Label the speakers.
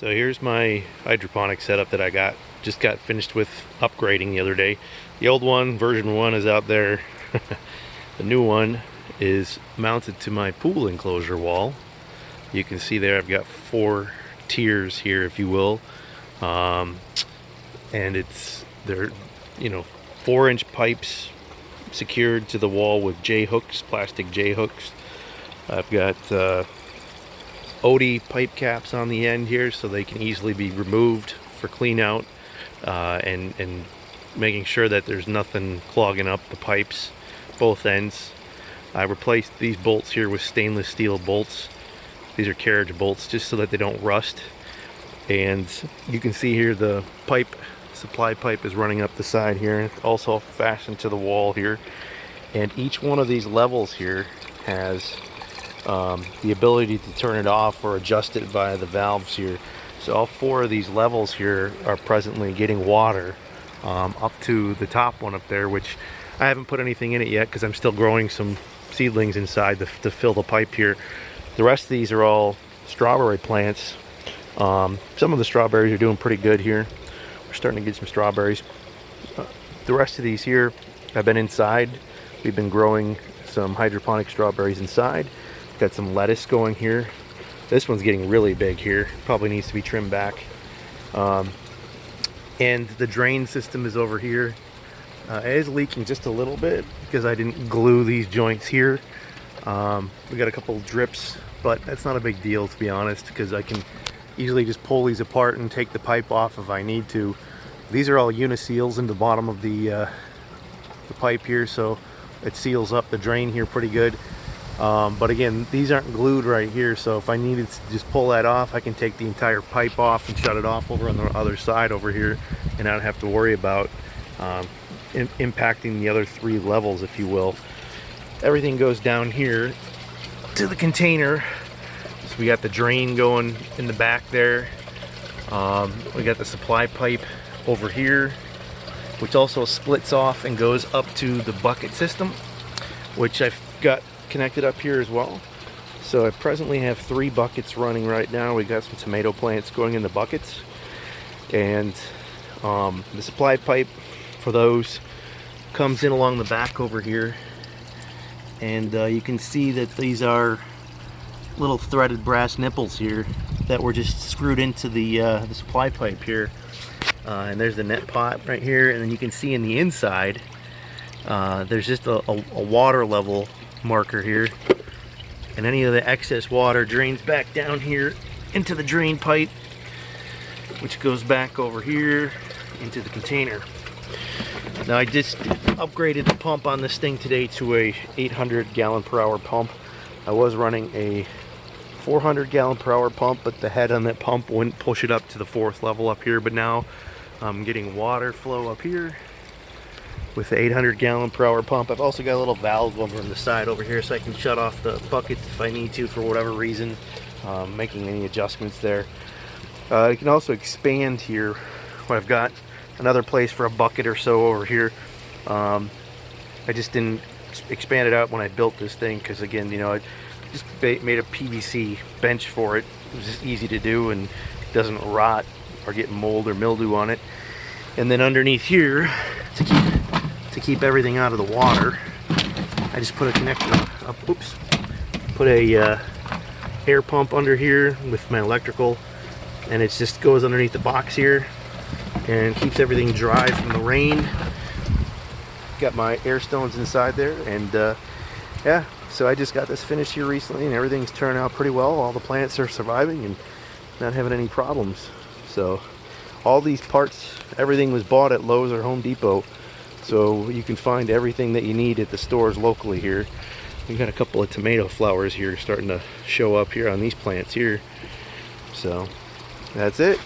Speaker 1: So here's my hydroponic setup that I just got finished with upgrading the other day. The old one, version 1, is out there. The new one is mounted to my pool enclosure wall. You can see there I've got 4 tiers here, if you will. And they're 4-inch pipes secured to the wall with J-hooks, plastic J-hooks. I've got OD pipe caps on the end here so they can easily be removed for clean out, and making sure that there's nothing clogging up the pipes, both ends. I replaced these bolts here with stainless steel bolts. These are carriage bolts just so that they don't rust. And you can see here the supply pipe is running up the side here. It's also fastened to the wall here. And each one of these levels here has the ability to turn it off or adjust it via the valves here. So all 4 of these levels here are presently getting water up to the top one up there, which I haven't put anything in it yet because I'm still growing some seedlings inside to fill the pipe here. The rest of these are all strawberry plants. Some of the strawberries are doing pretty good here. We're starting to get some strawberries. The rest of these here have been inside. We've been growing some hydroponic strawberries inside. Got some lettuce going here. This one's getting really big here. Probably needs to be trimmed back. And the drain system is over here. It is leaking just a little bit because I didn't glue these joints here. We got a couple drips, but that's not a big deal, to be honest, because I can easily just pull these apart and take the pipe off if I need to. These are all uniseals in the bottom of the pipe here, so it seals up the drain here pretty good. But again, these aren't glued right here, so if I needed to just pull that off, I can take the entire pipe off and shut it off over on the other side over here, and I don't have to worry about impacting the other 3 levels, if you will. Everything goes down here to the container. So we got the drain going in the back there. We got the supply pipe over here, which also splits off and goes up to the bucket system, which I've got connected up here as well. So I presently have 3 buckets running right now. We got some tomato plants going in the buckets, and the supply pipe for those comes in along the back over here. And you can see that these are little threaded brass nipples here that were just screwed into the supply pipe here. And there's the net pot right here, and then you can see in the inside there's just a water level marker here, and any of the excess water drains back down here into the drain pipe, which goes back over here into the container. Now I just upgraded the pump on this thing today to a 800 gallon per hour pump. I was running a 400 gallon per hour pump, but the head on that pump wouldn't push it up to the 4th level up here. But now I'm getting water flow up here with the 800 gallon per hour pump. I've also got a little valve over on the side over here so I can shut off the buckets if I need to for whatever reason, making any adjustments there. You can also expand here. I've got another place for a bucket or so over here. I just didn't expand it out when I built this thing because, again, I just made a PVC bench for it. It was just easy to do and doesn't rot or get mold or mildew on it. And then underneath here, to keep everything out of the water, I just put a connector up. Oops. Put a air pump under here with my electrical, and it just goes underneath the box here and keeps everything dry from the rain. Got my air stones inside there, and yeah, so I just got this finished here recently, and everything's turned out pretty well. All the plants are surviving and not having any problems. So all these parts, everything was bought at Lowe's or Home Depot, so you can find everything that you need at the stores locally here. We got a couple of tomato flowers here starting to show up here on these plants here. So that's it.